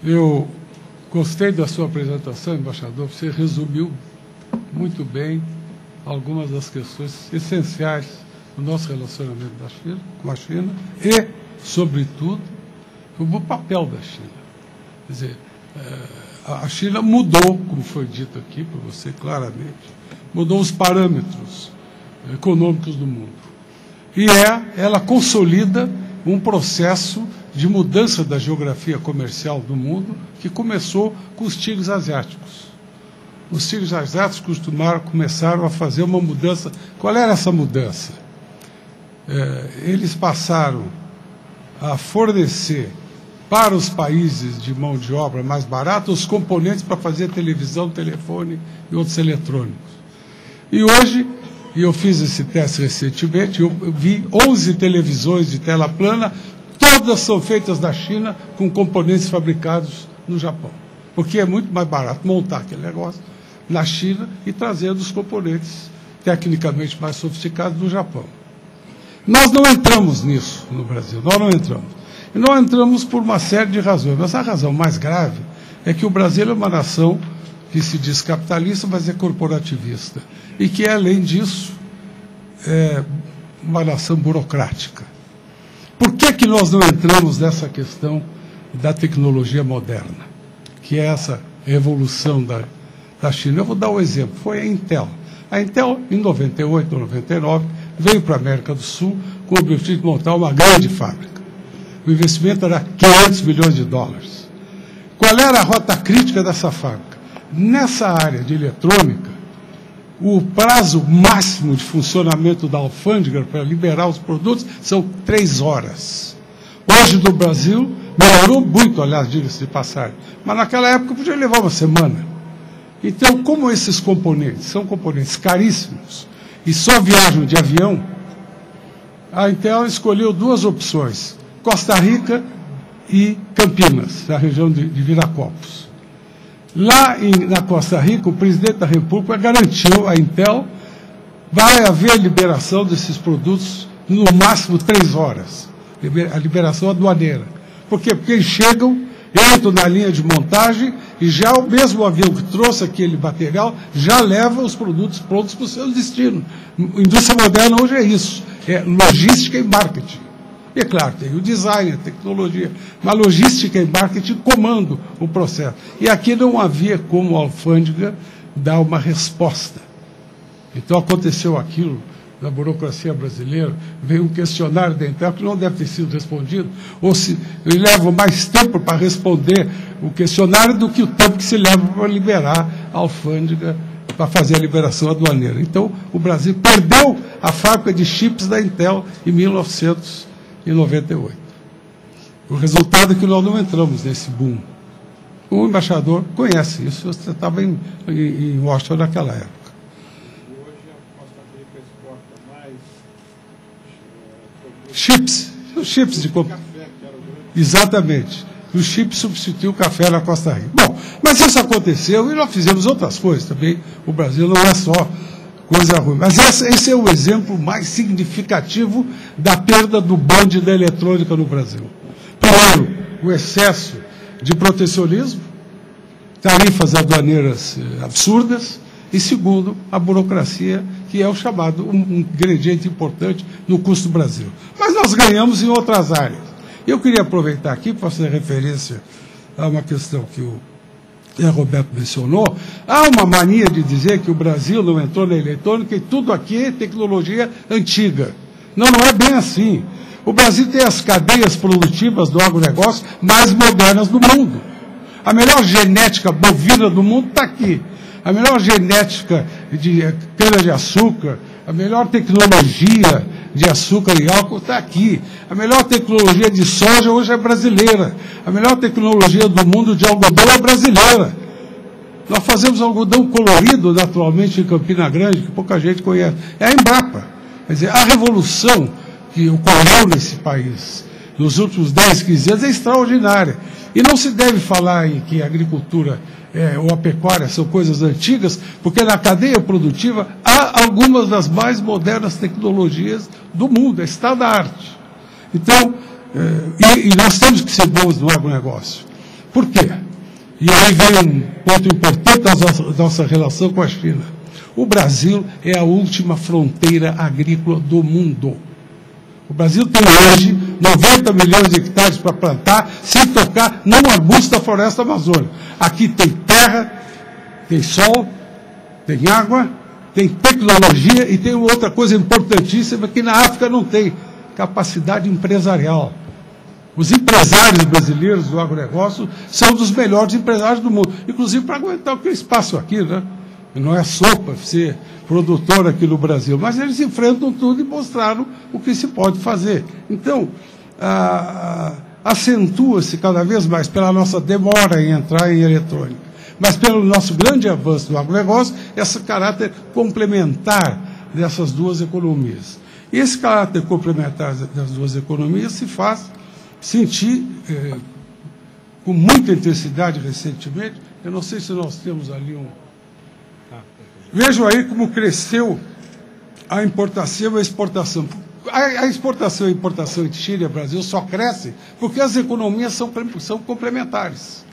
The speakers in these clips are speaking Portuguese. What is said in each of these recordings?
Eu gostei da sua apresentação, embaixador. Você resumiu muito bem algumas das questões essenciais do nosso relacionamento com a China e, sobretudo, o papel da China. Quer dizer, a China mudou, como foi dito aqui por você claramente, mudou os parâmetros econômicos do mundo. E ela consolida um processo de mudança da geografia comercial do mundo que começou com os tigres asiáticos. Os tigres asiáticos começaram a fazer uma mudança. Qual era essa mudança? Eles passaram a fornecer para os países de mão de obra mais barata os componentes para fazer televisão, telefone e outros eletrônicos. E hoje, e eu fiz esse teste recentemente, eu vi 11 televisões de tela plana, todas são feitas na China com componentes fabricados no Japão. Porque é muito mais barato montar aquele negócio na China e trazer os componentes tecnicamente mais sofisticados do Japão. Nós não entramos nisso no Brasil, nós não entramos. E não entramos por uma série de razões. Mas a razão mais grave é que o Brasil é uma nação que se diz capitalista, mas é corporativista. E que, além disso, é uma nação burocrática. Por que nós não entramos nessa questão da tecnologia moderna? Que é essa evolução da China. Eu vou dar um exemplo. Foi a Intel. A Intel, em 98, 99, veio para a América do Sul com o objetivo de montar uma grande fábrica. O investimento era 500 milhões de dólares. Qual era a rota crítica dessa fábrica? Nessa área de eletrônica, o prazo máximo de funcionamento da alfândega para liberar os produtos são 3 horas. Hoje, no Brasil, melhorou muito, aliás, diga-se de passagem, mas naquela época podia levar uma semana. Então, como esses componentes são componentes caríssimos e só viajam de avião, a Intel escolheu 2 opções: Costa Rica e Campinas, na região de Viracopos. Lá na Costa Rica, o presidente da República garantiu à Intel vai haver a liberação desses produtos no máximo 3 horas, a liberação aduaneira. Por quê? Porque eles chegam, entram na linha de montagem e já o mesmo avião que trouxe aquele material já leva os produtos prontos para o seu destino. A indústria moderna hoje é isso, é logística e marketing. E é claro, tem o design, a tecnologia, mas logística e marketing comandam o processo. E aqui não havia como a alfândega dar uma resposta. Então aconteceu aquilo na burocracia brasileira, veio um questionário da Intel que não deve ter sido respondido, ou se leva mais tempo para responder o questionário do que o tempo que se leva para liberar a alfândega, para fazer a liberação aduaneira. Então o Brasil perdeu a fábrica de chips da Intel em 1998. O resultado é que nós não entramos nesse boom. O embaixador conhece isso, você estava em Washington naquela época. Hoje a Costa Rica exporta mais chips, os chips de café, que era o grande. Exatamente. Os chips substituem o café na Costa Rica. Bom, mas isso aconteceu e nós fizemos outras coisas também. O Brasil não é só coisa ruim. Mas esse é o exemplo mais significativo da perda do bonde da eletrônica no Brasil. Primeiro, o excesso de protecionismo, tarifas aduaneiras absurdas, e segundo, a burocracia, que é o chamado um ingrediente importante no custo do Brasil. Mas nós ganhamos em outras áreas. Eu queria aproveitar aqui para fazer referência a uma questão que o Roberto mencionou. Há uma mania de dizer que o Brasil não entrou na eletrônica e tudo aqui é tecnologia antiga. Não é bem assim. O Brasil tem as cadeias produtivas do agronegócio mais modernas do mundo. A melhor genética bovina do mundo está aqui. A melhor genética de cana-de-açúcar, a melhor tecnologia de açúcar e álcool está aqui. A melhor tecnologia de soja hoje é brasileira. A melhor tecnologia do mundo de algodão é brasileira. Nós fazemos algodão colorido, naturalmente, em Campina Grande, que pouca gente conhece. É a Embrapa. Quer dizer, a revolução que ocorreu nesse país nos últimos 10, 15 anos é extraordinária. E não se deve falar em que a agricultura ou a pecuária são coisas antigas, porque na cadeia produtiva há algumas das mais modernas tecnologias do mundo, é estado da arte. Então, e nós temos que ser bons no agronegócio. Por quê? E aí vem um ponto importante da nossa relação com a China. O Brasil é a última fronteira agrícola do mundo. O Brasil tem hoje 90 milhões de hectares para plantar, sem tocar num arbusto da floresta amazônica. Aqui tem terra, tem sol, tem água, tem tecnologia e tem outra coisa importantíssima que na África não tem: capacidade empresarial. Os empresários brasileiros do agronegócio são dos melhores empresários do mundo, inclusive para aguentar o que eles passam aqui, né? Não é sopa ser produtor aqui no Brasil, mas eles enfrentam tudo e mostraram o que se pode fazer. Então, acentua-se cada vez mais pela nossa demora em entrar em eletrônica, mas pelo nosso grande avanço no agronegócio, esse caráter complementar dessas duas economias. E esse caráter complementar das duas economias se faz sentir com muita intensidade recentemente. Eu não sei se nós temos ali um... Vejam aí como cresceu a importação e a exportação. A exportação e a importação entre Chile e Brasil só crescem porque as economias são complementares.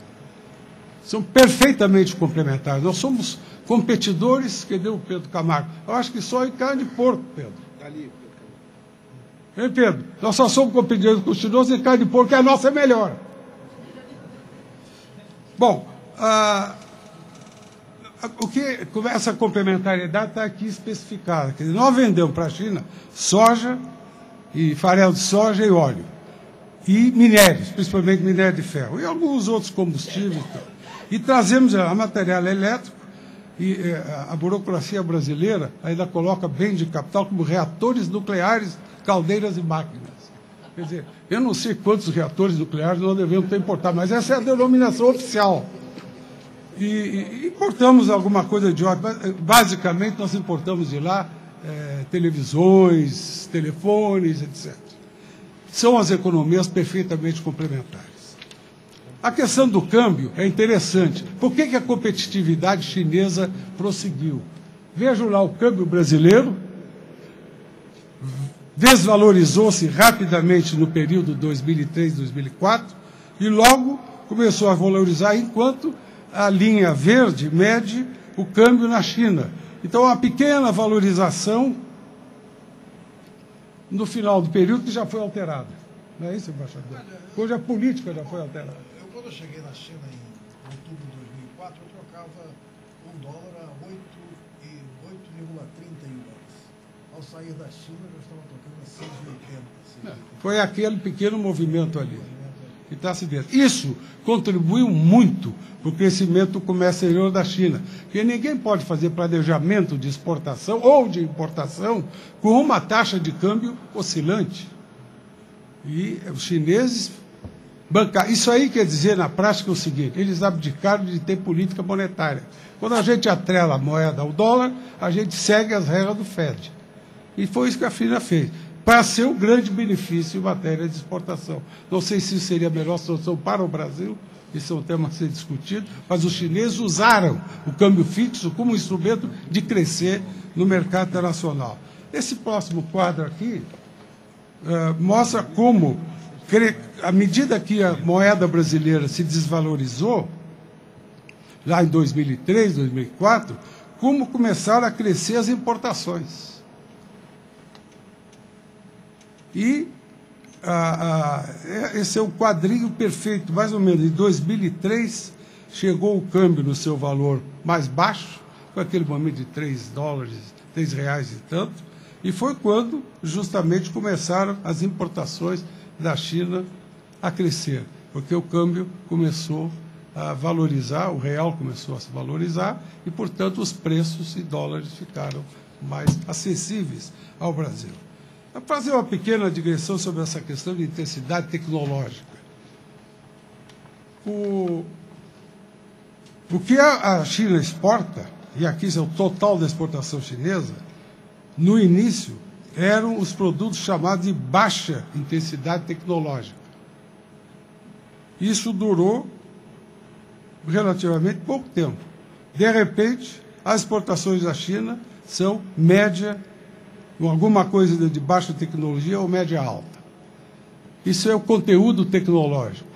São perfeitamente complementares. Nós somos competidores, que deu o Pedro Camargo. Eu acho que só em carne de porco, Pedro. Ali. Hein, Pedro? Nós só somos competidores com os chineses em carne de porco, que a nossa é melhor. Bom, essa complementariedade está aqui especificada. Quer dizer, nós vendemos para a China soja, e farelo de soja e óleo. E minérios, principalmente minério de ferro. E alguns outros combustíveis. E trazemos a material elétrico, e a burocracia brasileira ainda coloca bem de capital como reatores nucleares, caldeiras e máquinas. Quer dizer, eu não sei quantos reatores nucleares nós devemos ter importado, mas essa é a denominação oficial. E importamos alguma coisa de ótimo. Basicamente, nós importamos de lá televisões, telefones, etc. São as economias perfeitamente complementares. A questão do câmbio é interessante. Por que a competitividade chinesa prosseguiu? Vejam lá o câmbio brasileiro. Desvalorizou-se rapidamente no período 2003-2004 e logo começou a valorizar, enquanto a linha verde mede o câmbio na China. Então, uma pequena valorização no final do período que já foi alterada. Não é isso, embaixador? Hoje a política já foi alterada. Quando eu cheguei na China em outubro de 2004, eu trocava $1 a 8,30 yuans. Ao sair da China, eu estava trocando a 6,80. Foi aquele pequeno movimento ali que está se vendo. Isso contribuiu muito para o crescimento do comércio exterior da China, porque ninguém pode fazer planejamento de exportação ou de importação com uma taxa de câmbio oscilante. E os chineses bancaram. Isso aí quer dizer, na prática, o seguinte: eles abdicaram de ter política monetária. Quando a gente atrela a moeda ao dólar, a gente segue as regras do FED. E foi isso que a China fez, para ser um grande benefício em matéria de exportação. Não sei se isso seria a melhor solução para o Brasil, isso é um tema a ser discutido, mas os chineses usaram o câmbio fixo como instrumento de crescer no mercado internacional. Esse próximo quadro aqui mostra como, à medida que a moeda brasileira se desvalorizou, lá em 2003, 2004, como começaram a crescer as importações. E esse é o quadrinho perfeito. Mais ou menos em 2003, chegou o câmbio no seu valor mais baixo, com aquele momento de $3, R$3 e tanto, e foi quando justamente começaram as importações da China a crescer, porque o câmbio começou a valorizar, o real começou a se valorizar, e, portanto, os preços em dólares ficaram mais acessíveis ao Brasil. Vou fazer uma pequena digressão sobre essa questão de intensidade tecnológica. O que a China exporta, e aqui é o total da exportação chinesa, no início eram os produtos chamados de baixa intensidade tecnológica. Isso durou relativamente pouco tempo. De repente, as exportações da China são média, alguma coisa de baixa tecnologia ou média alta. Isso é o conteúdo tecnológico.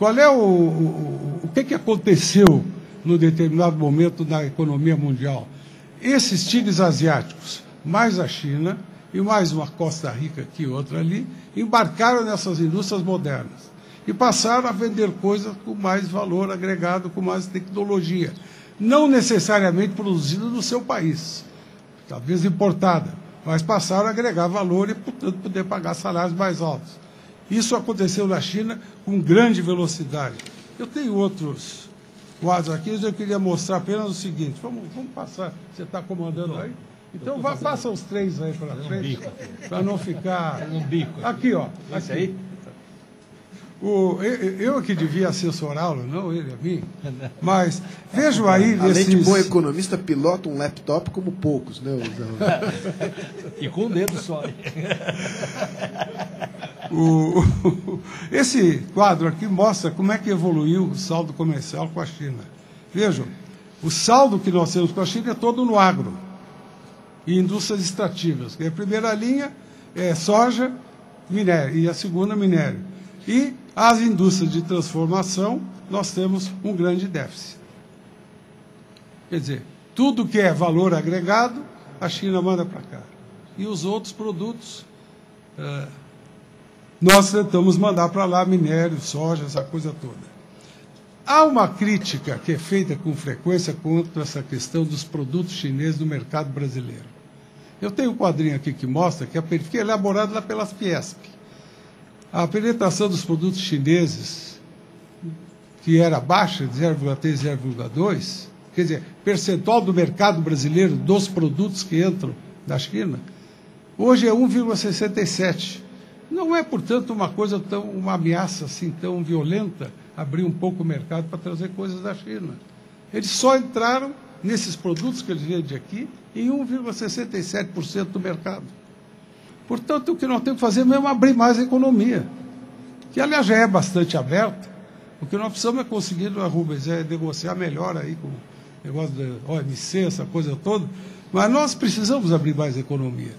Qual é o que aconteceu num determinado momento na economia mundial? Esses tigres asiáticos, mais a China e mais uma Costa Rica aqui, outra ali, embarcaram nessas indústrias modernas e passaram a vender coisas com mais valor agregado, com mais tecnologia, não necessariamente produzida no seu país, talvez importada, mas passaram a agregar valor e, portanto, poder pagar salários mais altos. Isso aconteceu na China com grande velocidade. Eu tenho outros quadros aqui, mas eu queria mostrar apenas o seguinte. Vamos passar. Você está comandando aí? Então, passa os três aí para frente, para não ficar... Aqui, ó. Aqui. Aí? Eu que devia assessorá-lo, não ele a mim. Mas vejo aí... Além de bom economista, pilota um laptop como poucos, né? E com o dedo só. Esse quadro aqui mostra como é que evoluiu o saldo comercial com a China. Vejam, o saldo que nós temos com a China é todo no agro e indústrias extrativas. A primeira linha é soja, minério, e a segunda, minério. E as indústrias de transformação, nós temos um grande déficit. Quer dizer, tudo que é valor agregado, a China manda para cá. E os outros produtos... nós tentamos mandar para lá minério, soja, essa coisa toda. Há uma crítica que é feita com frequência contra essa questão dos produtos chineses no mercado brasileiro. Eu tenho um quadrinho aqui que mostra que é elaborado lá pelas Fiesp. A penetração dos produtos chineses, que era baixa, de 0,3, 0,2, quer dizer, percentual do mercado brasileiro dos produtos que entram da China, hoje é 1,67%. Não é, portanto, uma ameaça assim tão violenta abrir um pouco o mercado para trazer coisas da China. Eles só entraram nesses produtos que eles vendem aqui em 1,67% do mercado. Portanto, o que nós temos que fazer mesmo é abrir mais a economia, que, aliás, já é bastante aberta. O que nós precisamos é conseguir, Rubens, negociar melhor aí com o negócio da OMC, essa coisa toda, mas nós precisamos abrir mais a economia.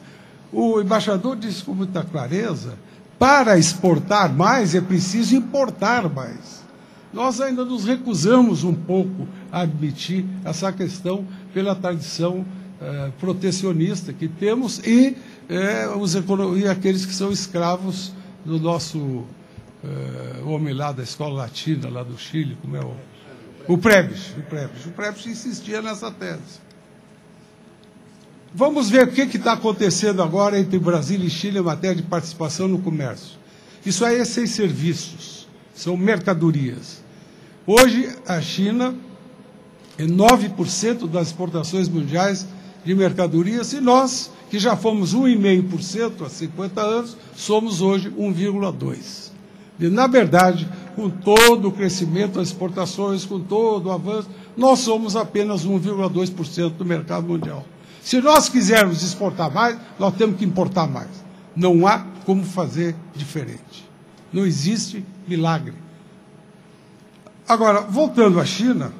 O embaixador disse com muita clareza, para exportar mais é preciso importar mais. Nós ainda nos recusamos um pouco a admitir essa questão pela tradição protecionista que temos e aqueles que são escravos do nosso homem lá da escola latina, lá do Chile, como é o Prebisch. O Prebisch insistia nessa tese. Vamos ver o que está acontecendo agora entre Brasil e Chile em matéria de participação no comércio. Isso aí é sem serviços, são mercadorias. Hoje, a China é 9% das exportações mundiais de mercadorias e nós, que já fomos 1,5% há 50 anos, somos hoje 1,2%. E, na verdade, com todo o crescimento das exportações, com todo o avanço, nós somos apenas 1,2% do mercado mundial. Se nós quisermos exportar mais, nós temos que importar mais. Não há como fazer diferente. Não existe milagre. Agora, voltando à China,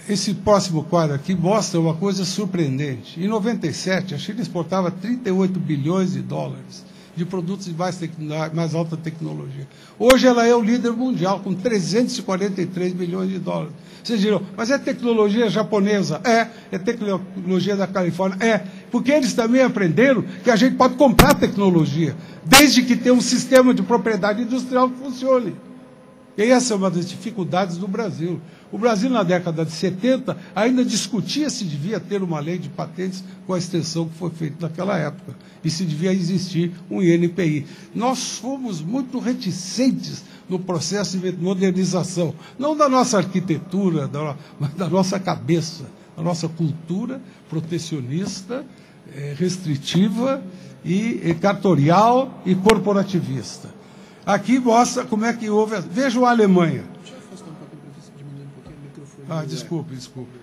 esse próximo quadro aqui mostra uma coisa surpreendente. Em 97, a China exportava 38 bilhões de dólares de produtos de mais alta tecnologia. Hoje ela é o líder mundial, com 343 bilhões de dólares. Vocês dirão, mas é tecnologia japonesa? É tecnologia da Califórnia? Porque eles também aprenderam que a gente pode comprar tecnologia, desde que tenha um sistema de propriedade industrial que funcione. E essa é uma das dificuldades do Brasil. O Brasil, na década de 70, ainda discutia se devia ter uma lei de patentes com a extensão que foi feita naquela época, e se devia existir um INPI. Nós fomos muito reticentes no processo de modernização, não da nossa arquitetura, mas da nossa cabeça, da nossa cultura protecionista, restritiva, e cartorial e corporativista. Aqui mostra como é que houve... Vejam a Alemanha. Deixa eu afastar um pouquinho para ver se diminui um pouquinho o microfone. Desculpe.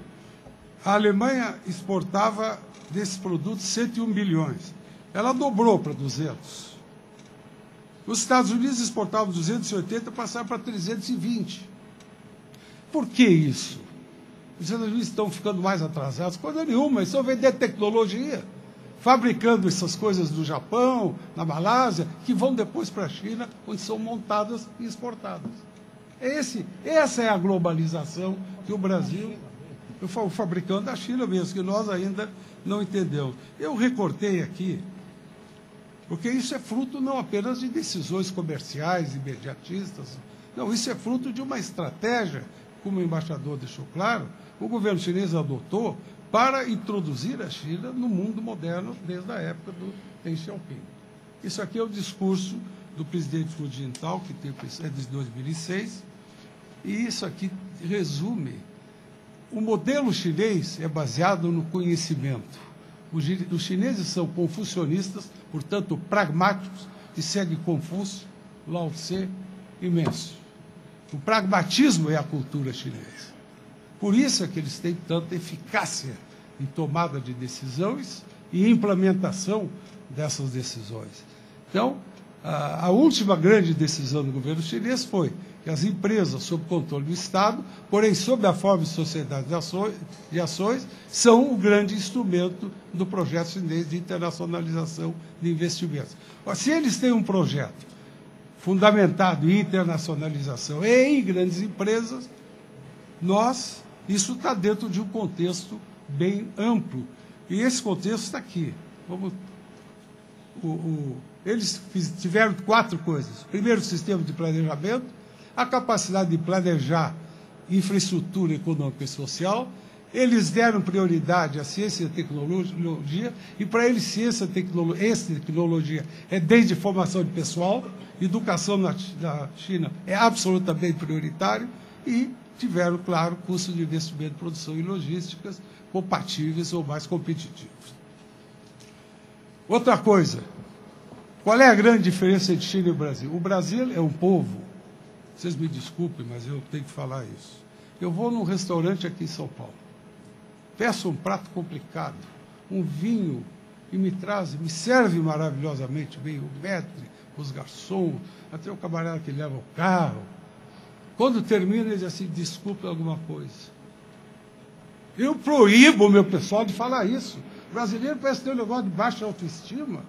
A Alemanha exportava desses produtos 101 bilhões. Ela dobrou para 200. Os Estados Unidos exportavam 280 e passaram para 320. Por que isso? Os Estados Unidos estão ficando mais atrasados? Coisa nenhuma, eles estão vendendo tecnologia. fabricando essas coisas do Japão, na Malásia, que vão depois para a China, onde são montadas e exportadas. Essa é a globalização que o Brasil, eu falo fabricando da China mesmo, que nós ainda não entendemos. Eu recortei aqui, porque isso é fruto não apenas de decisões comerciais, imediatistas, não, isso é fruto de uma estratégia, como o embaixador deixou claro, o governo chinês adotou para introduzir a China no mundo moderno desde a época do Deng Xiaoping. Isso aqui é o discurso do presidente Hu Jintao, que é de 2006, e isso aqui resume. O modelo chinês é baseado no conhecimento. Os chineses são confucionistas, portanto, pragmáticos, e seguem Confúcio, Lao Tse e Mencio. O pragmatismo é a cultura chinesa. Por isso é que eles têm tanta eficácia em tomada de decisões e implementação dessas decisões. Então, a última grande decisão do governo chinês foi que as empresas sob controle do Estado, porém sob a forma de sociedade de ações, são o grande instrumento do projeto chinês de internacionalização de investimentos. Se eles têm um projeto fundamentado em internacionalização e em grandes empresas, isso está dentro de um contexto bem amplo. E esse contexto está aqui. Eles tiveram 4 coisas. Primeiro, o sistema de planejamento, a capacidade de planejar infraestrutura econômica e social. Eles deram prioridade à ciência e à tecnologia, e para eles ciência e tecnologia é desde formação de pessoal, educação na China é absolutamente prioritário, e tiveram, claro, custos de investimento, produção e logísticas compatíveis ou mais competitivos. Outra coisa, qual é a grande diferença entre China e o Brasil? O Brasil é um povo, vocês me desculpem, mas eu tenho que falar isso. Eu vou num restaurante aqui em São Paulo, peço um prato complicado, um vinho, e me serve maravilhosamente bem o maître, os garçons, até o camarada que leva o carro. Quando termina, ele diz assim, desculpe alguma coisa. Eu proíbo o meu pessoal de falar isso. O brasileiro parece ter um negócio de baixa autoestima.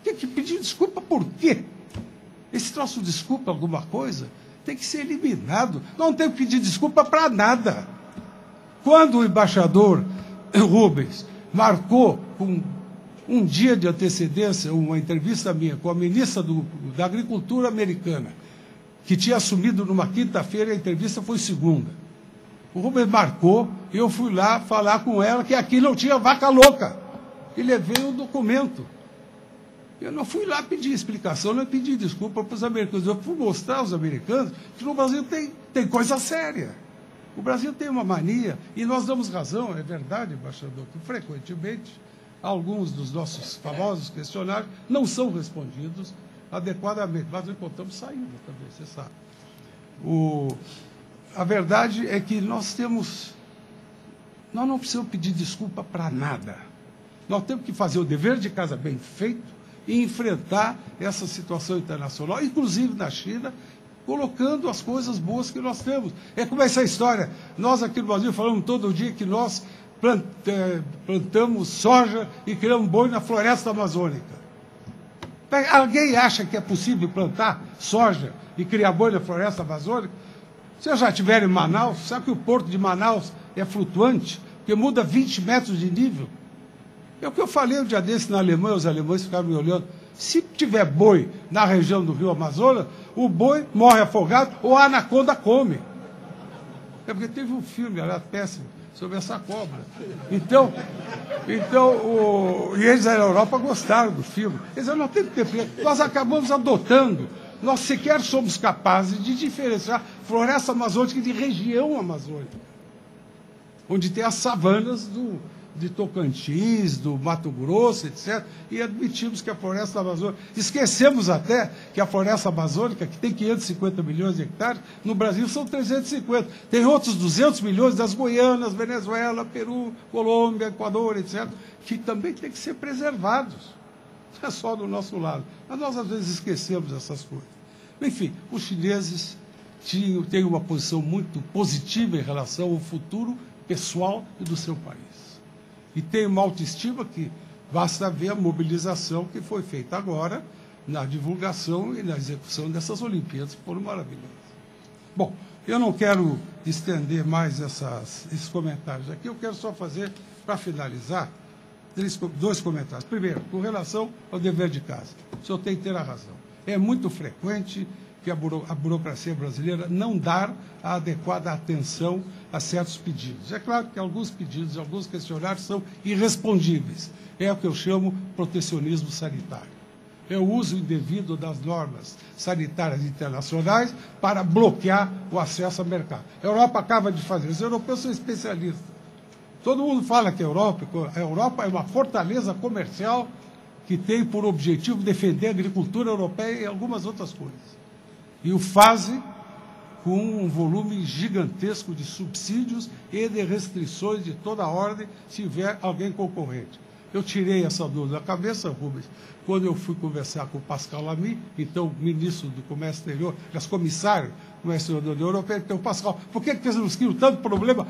Tem que pedir desculpa por quê? Esse troço de desculpa alguma coisa tem que ser eliminado. Não tem que pedir desculpa para nada. Quando o embaixador Rubens marcou com um dia de antecedência uma entrevista minha com a ministra da Agricultura americana, que tinha assumido numa quinta-feira, a entrevista foi segunda. O Rubens marcou, e eu fui lá falar com ela que aqui não tinha vaca louca. E levei um documento. Eu não fui lá pedir explicação, não pedi desculpa para os americanos. Eu fui mostrar aos americanos que no Brasil tem coisa séria. O Brasil tem uma mania, e nós damos razão, é verdade, embaixador, que frequentemente alguns dos nossos famosos questionários não são respondidos adequadamente. Mas nós encontramos saída também, você sabe. A verdade é que nós não precisamos pedir desculpa para nada. Nós temos que fazer o dever de casa bem feito e enfrentar essa situação internacional, inclusive na China, colocando as coisas boas que nós temos. É como essa história. Nós aqui no Brasil falamos todo dia que nós plantamos soja e criamos boi na floresta amazônica. Alguém acha que é possível plantar soja e criar boi na floresta amazônica? Vocês já estiveram em Manaus, sabe que o porto de Manaus é flutuante, porque muda 20 metros de nível? É o que eu falei um dia desse na Alemanha, os alemães ficaram me olhando. Se tiver boi na região do Rio Amazonas, o boi morre afogado ou a anaconda come. É porque teve um filme, era péssimo, sobre essa cobra. Então e eles na Europa gostaram do filme. Eles não tem que ter. Nós acabamos adotando. Nós sequer somos capazes de diferenciar floresta amazônica de região amazônica, onde tem as savanas de Tocantins, do Mato Grosso, etc., e admitimos que a floresta amazônica... Esquecemos até que a floresta amazônica, que tem 550 milhões de hectares, no Brasil são 350. Tem outros 200 milhões das Guianas, Venezuela, Peru, Colômbia, Equador, etc., que também têm que ser preservados. Não é só do nosso lado. Mas nós, às vezes, esquecemos essas coisas. Enfim, os chineses têm uma posição muito positiva em relação ao futuro pessoal e do seu país. E tem uma autoestima que Basta ver a mobilização que foi feita agora na divulgação e na execução dessas Olimpíadas, que foram maravilhosas. Bom, eu não quero estender mais esses comentários aqui, eu quero só fazer, para finalizar, dois comentários. Primeiro, com relação ao dever de casa. O senhor tem que ter a razão. É muito frequente que a burocracia brasileira não dá a adequada atenção a certos pedidos. É claro que alguns pedidos, alguns questionários são irrespondíveis. É o que eu chamo protecionismo sanitário. É o uso indevido das normas sanitárias internacionais para bloquear o acesso ao mercado. A Europa acaba de fazer. Os europeus são especialistas. Todo mundo fala que a Europa é uma fortaleza comercial que tem por objetivo defender a agricultura europeia e algumas outras coisas. E o fazem com um volume gigantesco de subsídios e de restrições de toda a ordem, se tiver alguém concorrente. Eu tirei essa dúvida da cabeça, Rubens, quando eu fui conversar com o Pascal Lamy, então ministro do Comércio Exterior, comissário do Comércio Exterior da União Europeia, então, Pascal, por que vocês nos criam tanto problema?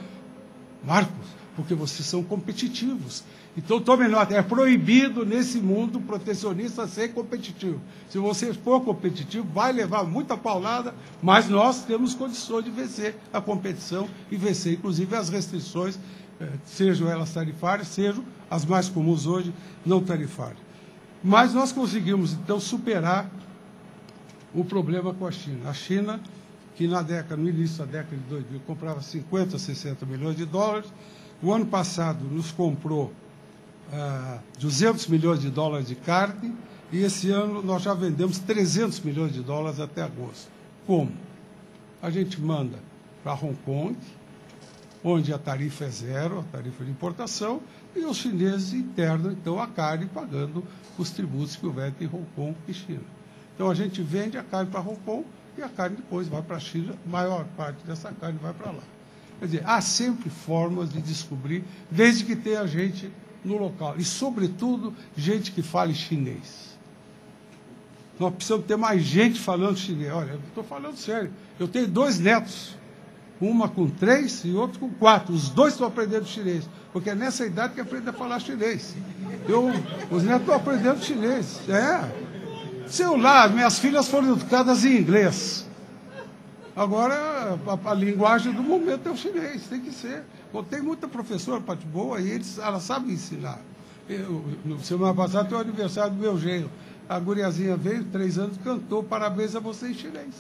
Marcos, porque vocês são competitivos. Então, tome nota, é proibido nesse mundo protecionista ser competitivo. Se você for competitivo, vai levar muita paulada, mas nós temos condições de vencer a competição e vencer, inclusive, as restrições, sejam elas tarifárias, sejam as mais comuns hoje, não tarifárias. Mas nós conseguimos, então, superar o problema com a China. A China, que no início da década de 2000, comprava 50, 60 milhões de dólares, o ano passado nos comprou 200 milhões de dólares de carne, e esse ano nós já vendemos 300 milhões de dólares até agosto. Como? A gente manda para Hong Kong, onde a tarifa é zero, a tarifa de importação, e os chineses internam, então, a carne pagando os tributos que houver entre Hong Kong e China. Então, a gente vende a carne para Hong Kong e a carne depois vai para a China, a maior parte dessa carne vai para lá. Quer dizer, há sempre formas de descobrir, desde que tenha gente no local. E, sobretudo, gente que fale chinês. Nós precisamos ter mais gente falando chinês. Olha, eu estou falando sério. Eu tenho 2 netos. Uma com 3 e outro com 4. Os 2 estão aprendendo chinês. Porque é nessa idade que aprende a falar chinês. Os netos estão aprendendo chinês. Minhas filhas foram educadas em inglês. Agora, a linguagem do momento é o chinês, tem que ser. Tem muita professora parte boa e elas sabem ensinar. Semana passada foi o aniversário do meu genro. A guriazinha veio, 3 anos, cantou parabéns a você em chinês.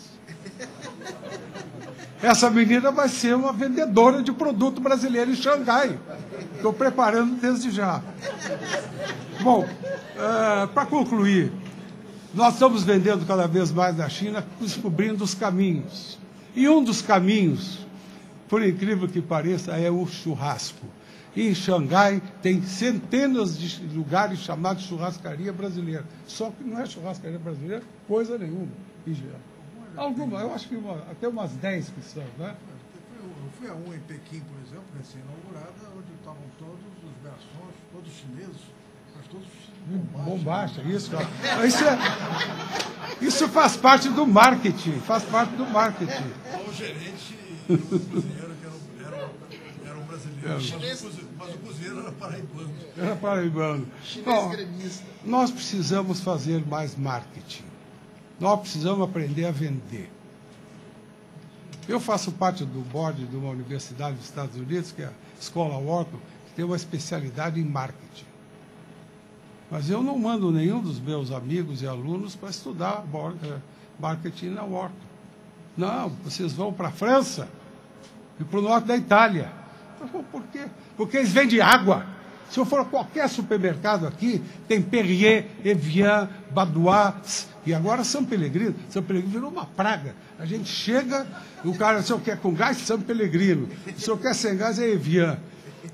Essa menina vai ser uma vendedora de produto brasileiro em Xangai. Estou preparando desde já. Bom, para concluir, nós estamos vendendo cada vez mais na China, descobrindo os caminhos. E um dos caminhos, por incrível que pareça, é o churrasco. E em Xangai tem centenas de lugares chamados churrascaria brasileira. Só que não é churrascaria brasileira, coisa nenhuma, em geral. Alguma, eu acho que até umas 10 que são, né? Eu fui a uma em Pequim, por exemplo, recém-inaugurada, onde estavam todos os garçons, todos chineses, mas todos bombacha, isso. Isso faz parte do marketing, faz parte do marketing. O gerente e o cozinheiro que eram brasileiros, mas o cozinheiro era paraibano. Era paraibano. Bom, nós precisamos fazer mais marketing. Nós precisamos aprender a vender. Eu faço parte do board de uma universidade dos Estados Unidos, que é a Escola Wharton, que tem uma especialidade em marketing. Mas eu não mando nenhum dos meus amigos e alunos para estudar marketing na Wharton. Não, vocês vão para a França e para o norte da Itália. Por quê? Porque eles vendem água. Se eu for a qualquer supermercado aqui, tem Perrier, Evian, Badois, e agora São Pellegrino. São Pellegrino virou uma praga. A gente chega, o cara, se eu quer com gás, São Pellegrino. Se eu quer sem gás, é Evian.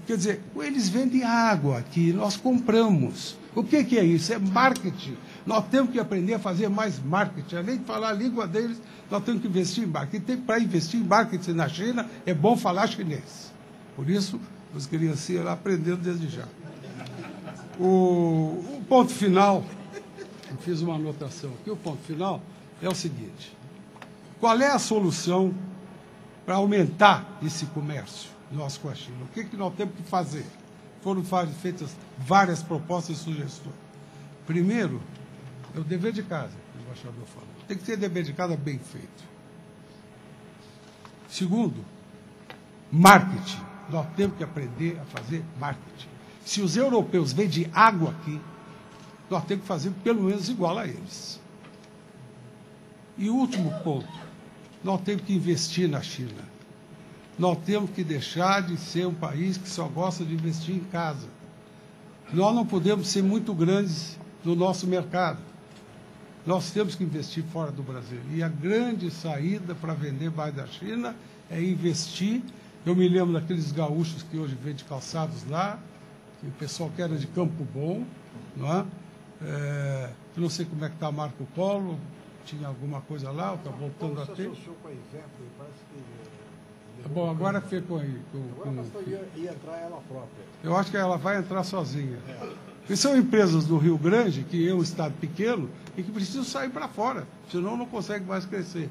Quer dizer, eles vendem água aqui, nós compramos. O que é isso? É marketing. Nós temos que aprender a fazer mais marketing. Além de falar a língua deles, nós temos que investir em marketing. Para investir em marketing na China, é bom falar chinês. Por isso, os crianças irão aprendendo desde já. O ponto final, eu fiz uma anotação aqui, o ponto final é o seguinte: qual é a solução para aumentar esse comércio nosso com a China? O que nós temos que fazer? foram feitas várias propostas e sugestões. Primeiro, é o dever de casa, que o embaixador falou. Tem que ter dever de casa bem feito. Segundo, marketing. Nós temos que aprender a fazer marketing. Se os europeus vendem água aqui, nós temos que fazer pelo menos igual a eles. E o último ponto, nós temos que investir na China. Nós temos que deixar de ser um país que só gosta de investir em casa. Nós não podemos ser muito grandes no nosso mercado. Nós temos que investir fora do Brasil. E a grande saída para vender mais da China é investir. Eu me lembro daqueles gaúchos que hoje vendem calçados lá, que o pessoal que era de Campo Bom, não é? Eu não sei como é que está Marco Polo, tinha alguma coisa lá, está voltando a ter. Você associou com a Iveco, parece que... Bom, agora foi com ia entrar ela própria. Eu acho que ela vai entrar sozinha. E são empresas do Rio Grande, que é um estado pequeno, e que precisam sair para fora, senão não consegue mais crescer.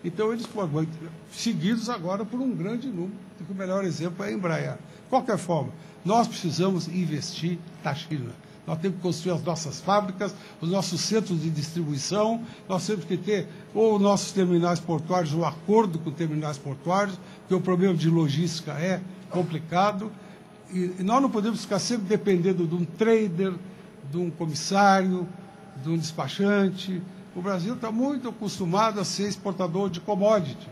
Então, eles foram seguidos agora por um grande número, que o melhor exemplo é a Embraer. De qualquer forma, nós precisamos investir na China. Nós temos que construir as nossas fábricas, os nossos centros de distribuição, nós temos que ter ou nossos terminais portuários, ou acordo com terminais portuários, porque o problema de logística é complicado, e nós não podemos ficar sempre dependendo de um trader, de um comissário, de um despachante. O Brasil está muito acostumado a ser exportador de commodity.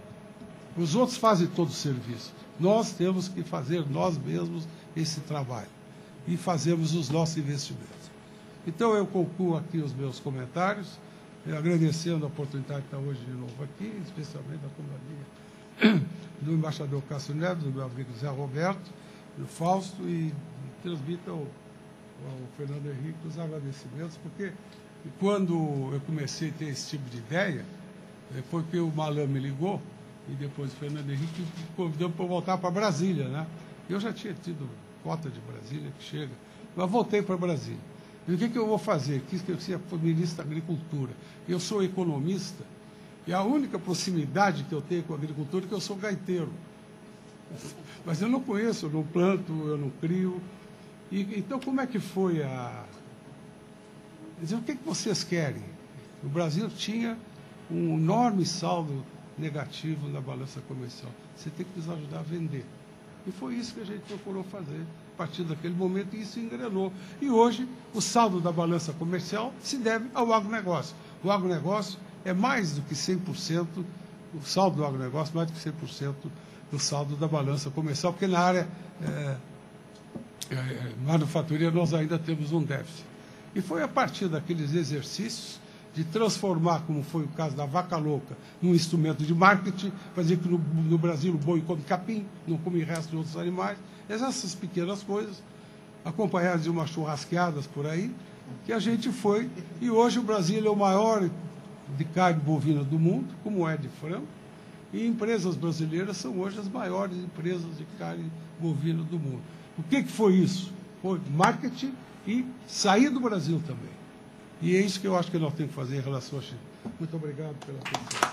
Os outros fazem todo o serviço. Nós temos que fazer nós mesmos esse trabalho e fazemos os nossos investimentos. Então, eu concluo aqui os meus comentários, agradecendo a oportunidade de estar hoje de novo aqui, especialmente a companhia do embaixador Cássio Neves, do meu amigo Zé Roberto, do Fausto, e transmito ao Fernando Henrique os agradecimentos, porque quando eu comecei a ter esse tipo de ideia, foi que o Malan me ligou, e depois o Fernando Henrique me convidou para eu voltar para Brasília, né? Eu já tinha tido cota de Brasília, que chega, mas voltei para Brasília. E o que eu vou fazer? Quis que eu seja ministro da Agricultura. Eu sou economista, e a única proximidade que eu tenho com a agricultura é que eu sou gaiteiro. Mas eu não conheço, eu não planto, eu não crio. Então, como é que foi a... Dizer, o que vocês querem? O Brasil tinha um enorme saldo negativo na balança comercial. Você tem que nos ajudar a vender. E foi isso que a gente procurou fazer a partir daquele momento, e isso engrenou. E hoje, o saldo da balança comercial se deve ao agronegócio. O agronegócio é mais do que 100%, o saldo do agronegócio mais do que 100% do saldo da balança comercial, porque na área manufaturia nós ainda temos um déficit. E foi a partir daqueles exercícios de transformar, como foi o caso da vaca louca, num instrumento de marketing, fazer que no Brasil o boi come capim, não come resto de outros animais, essas pequenas coisas, acompanhadas de umas churrasqueadas por aí, que a gente foi, e hoje o Brasil é o maior de carne bovina do mundo, como é de frango, e empresas brasileiras são hoje as maiores empresas de carne bovina do mundo. O que foi isso? Foi marketing e sair do Brasil também. E é isso que eu acho que nós temos que fazer em relação à China. Muito obrigado pela atenção.